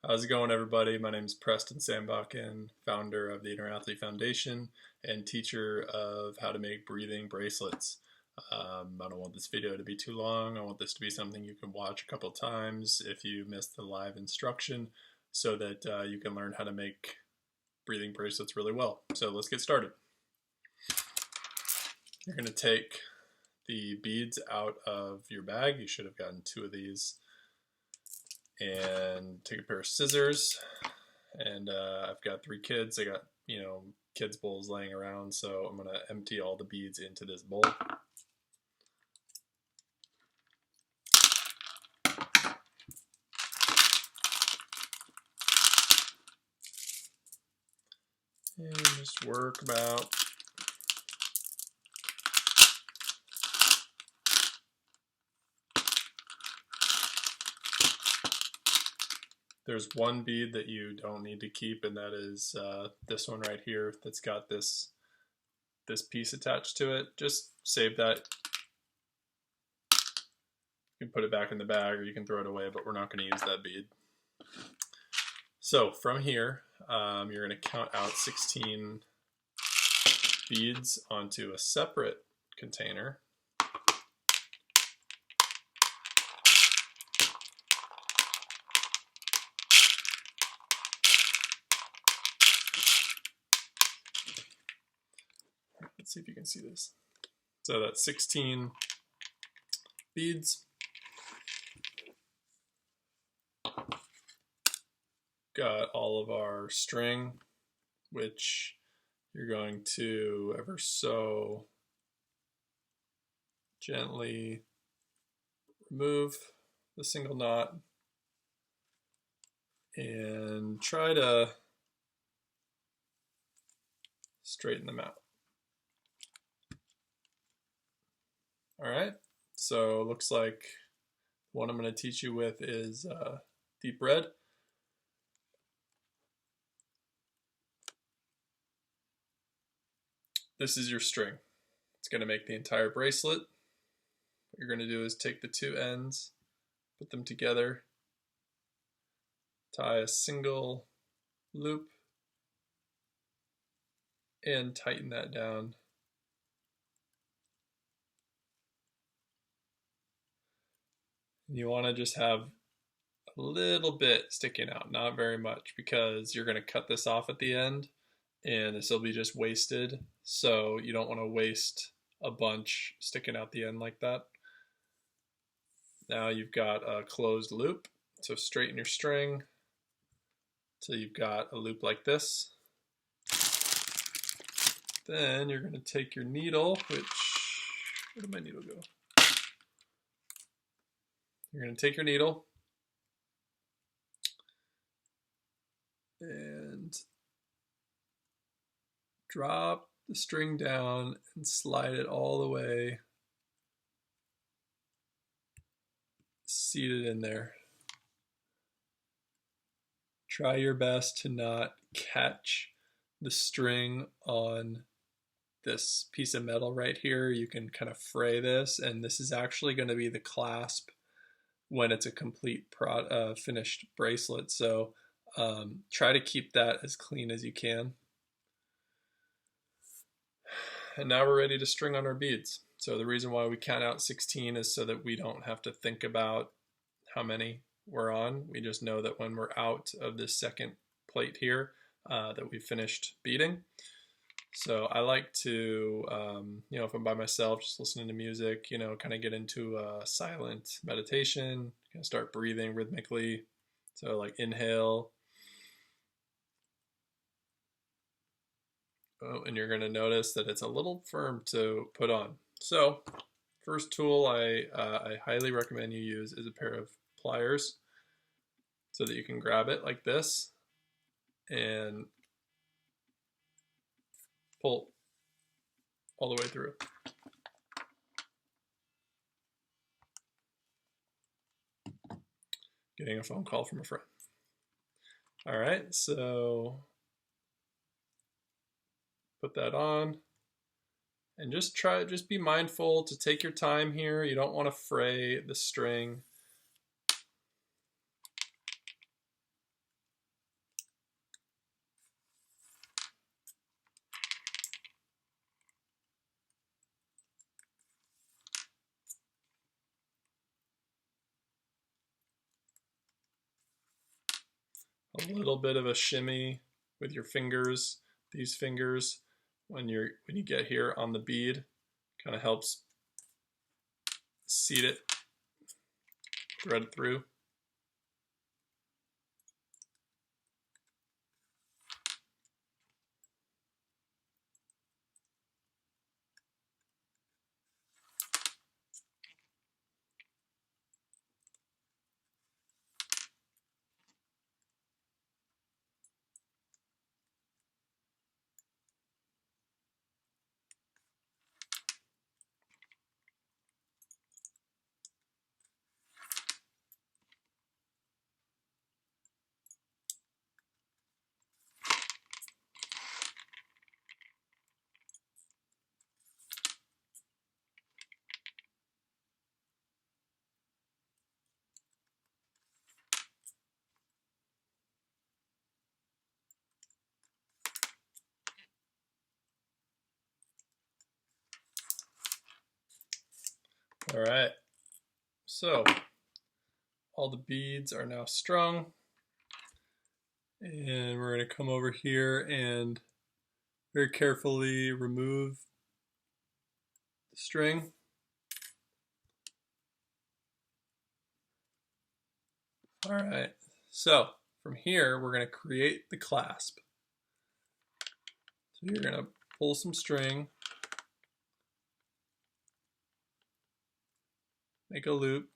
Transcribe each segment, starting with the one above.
How's it going, everybody? My name is Preston Sambakken, founder of the Innerathlete Foundation and teacher of how to make breathing bracelets. I don't want this video to be too long. I want this to be something you can watch a couple times if you missed the live instruction so that you can learn how to make breathing bracelets really well. So let's get started. You're going to take the beads out of your bag. You should have gotten 2 of these. And take a pair of scissors, and I've got 3 kids. I got, kids bowls laying around, so I'm gonna empty all the beads into this bowl. And just work about there's one bead that you don't need to keep, and that is this one right here that's got this piece attached to it. Just save that. You can put it back in the bag or you can throw it away, but we're not going to use that bead. So from here, you're going to count out 16 beads onto a separate container. Let's see if you can see this. So that's 16 beads. Got all of our string, which you're going to ever so gently remove the single knot and try to straighten them out. All right, so it looks like what I'm going to teach you with is deep red. This is your string. It's going to make the entire bracelet. What you're going to do is take the 2 ends, put them together, tie a single loop, and tighten that down. You want to just have a little bit sticking out, not very much, because you're going to cut this off at the end and this will be just wasted. So you don't want to waste a bunch sticking out the end like that. Now you've got a closed loop. So straighten your string till you've got a loop like this. Then you're going to take your needle, where did my needle go? You're going to take your needle and drop the string down and slide it all the way, seated in there. Try your best to not catch the string on this piece of metal right here. You can kind of fray this, and this is actually going to be the clasp when it's a complete finished bracelet. So try to keep that as clean as you can. And now we're ready to string on our beads. So the reason why we count out 16 is so that we don't have to think about how many we're on. We just know that when we're out of this second plate here, that we finished beading. So I like to, if I'm by myself, just listening to music, kind of get into a silent meditation, kind of start breathing rhythmically. So like inhale. Oh, and you're going to notice that it's a little firm to put on. So first tool I highly recommend you use is a pair of pliers so that you can grab it like this and pull all the way through. Getting a phone call from a friend. All right, so put that on and just be mindful to take your time here. You don't want to fray the string. a little bit of a shimmy with your fingers, these fingers, when you get here on the bead, kind of helps seat it, thread it through. All right, so all the beads are now strung, and we're going to come over here and very carefully remove the string. All right, so from here we're going to create the clasp. So you're going to pull some string, make a loop,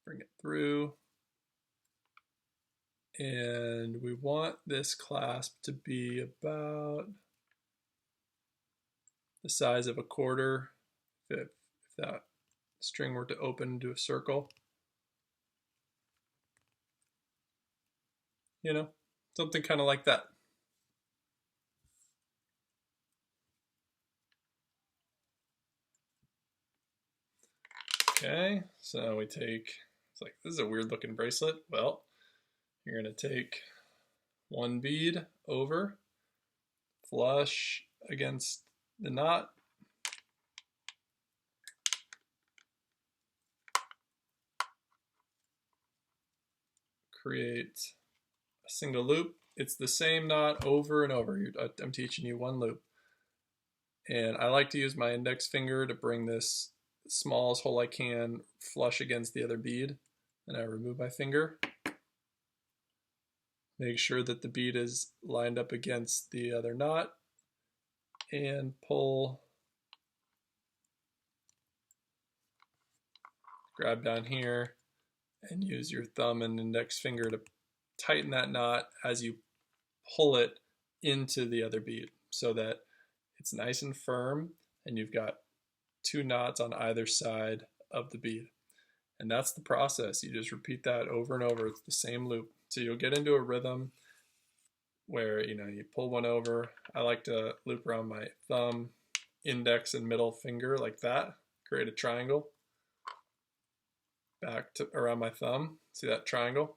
bring it through, and we want this clasp to be about the size of a quarter if that string were to open into a circle. You know, something kind of like that. Okay, so we take, it's like, this is a weird looking bracelet. Well, you're going to take one bead over, flush against the knot, create a single loop. It's the same knot over and over. I'm teaching you one loop. And I like to use my index finger to bring this smallest hole I can flush against the other bead. And I remove my finger. Make sure that the bead is lined up against the other knot. And pull. Grab down here and use your thumb and index finger to tighten that knot as you pull it into the other bead so that it's nice and firm and you've got two knots on either side of the bead. And that's the process. You just repeat that over and over. It's the same loop. So you'll get into a rhythm where you pull one over. I like to loop around my thumb, index, and middle finger like that. Create a triangle. Back to around my thumb. See that triangle?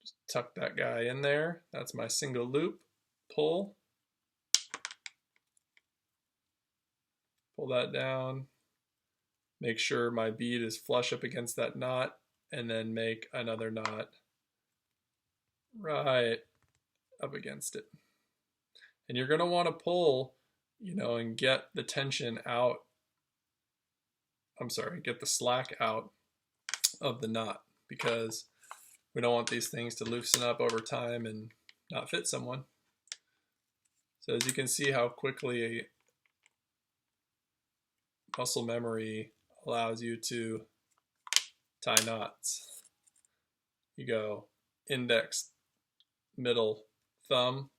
Just tuck that guy in there. That's my single loop. Pull. Pull that down. Make sure my bead is flush up against that knot, and then make another knot right up against it. And you're going to want to pull, and get the tension out. Get the slack out of the knot, because we don't want these things to loosen up over time and not fit someone. So as you can see how quickly muscle memory allows you to tie knots. You go index, middle, thumb,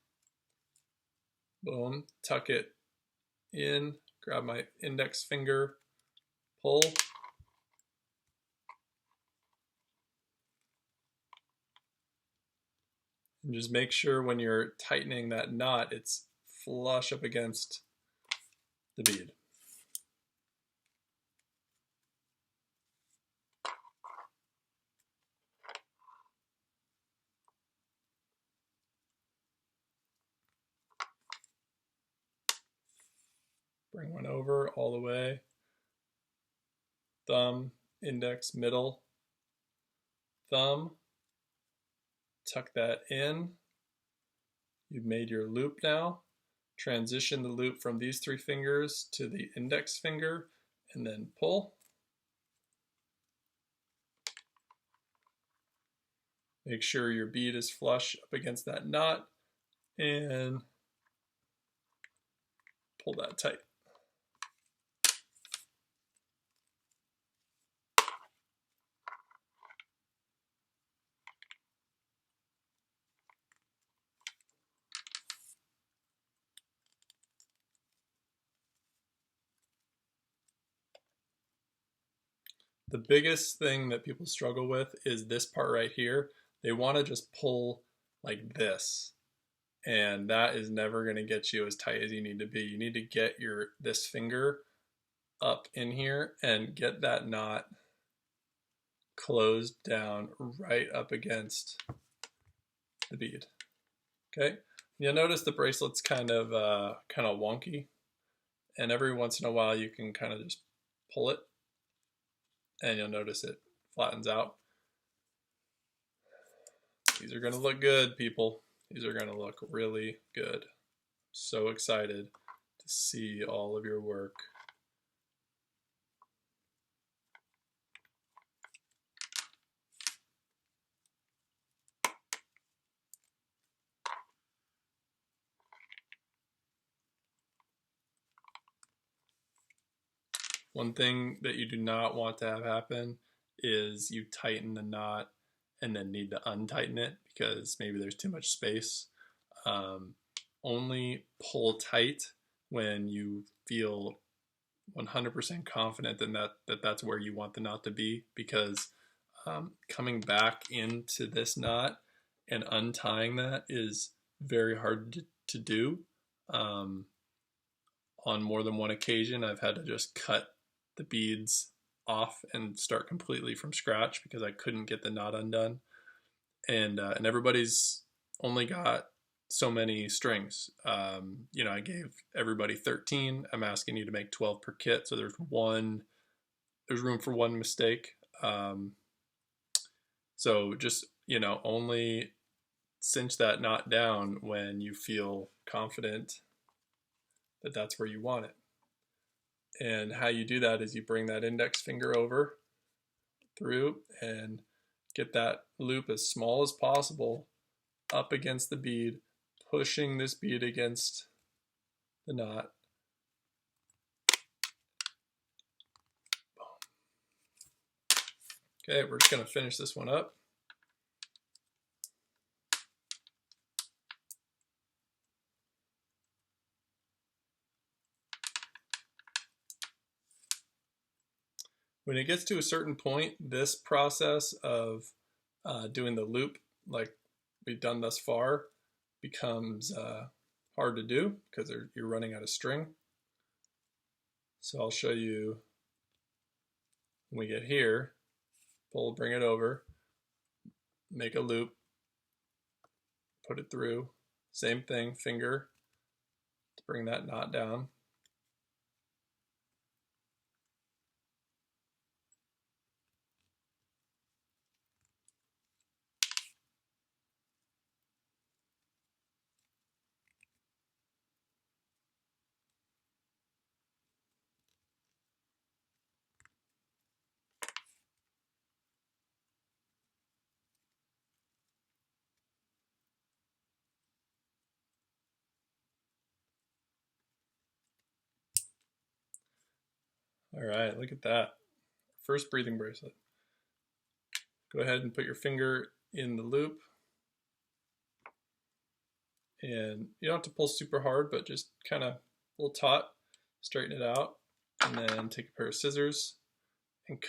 boom, tuck it in, grab my index finger, pull, and just make sure when you're tightening that knot, it's flush up against the bead. Bring one over all the way. Thumb, index, middle, thumb, tuck that in. You've made your loop now. Transition the loop from these 3 fingers to the index finger and then pull. Make sure your bead is flush up against that knot and pull that tight. The biggest thing that people struggle with is this part right here. They want to just pull like this, and that is never going to get you as tight as you need to be. You need to get this finger up in here and get that knot closed down right up against the bead. Okay, you'll notice the bracelet's kind of wonky, and every once in a while you can kind of just pull it and you'll notice it flattens out. These are going to look good, people. These are going to look really good. So excited to see all of your work. One thing that you do not want to have happen is you tighten the knot and then need to untighten it because maybe there's too much space. Only pull tight when you feel 100% confident that that's where you want the knot to be, because coming back into this knot and untying that is very hard to do. On more than one occasion, I've had to just cut the beads off and start completely from scratch because I couldn't get the knot undone. And everybody's only got so many strings. I gave everybody 13. I'm asking you to make 12 per kit, so there's room for one mistake. So just, only cinch that knot down when you feel confident that that's where you want it. And how you do that is you bring that index finger over through and get that loop as small as possible up against the bead, pushing this bead against the knot. Okay, we're just going to finish this one up. When it gets to a certain point, this process of doing the loop like we've done thus far becomes hard to do because you're running out of string. So I'll show you when we get here. Pull, bring it over, make a loop, put it through. Same thing, finger to bring that knot down. All right, look at that. First breathing bracelet. Go ahead and put your finger in the loop. And you don't have to pull super hard, but just kind of a little taut, straighten it out, and then take a pair of scissors and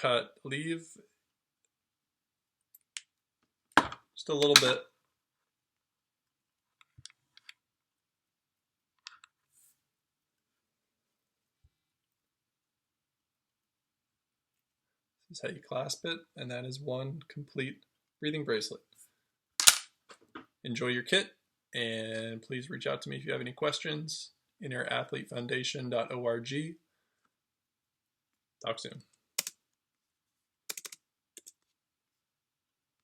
leave just a little bit. This is how you clasp it, and that is one complete breathing bracelet. Enjoy your kit, and please reach out to me if you have any questions. innerathlete.info. Talk soon.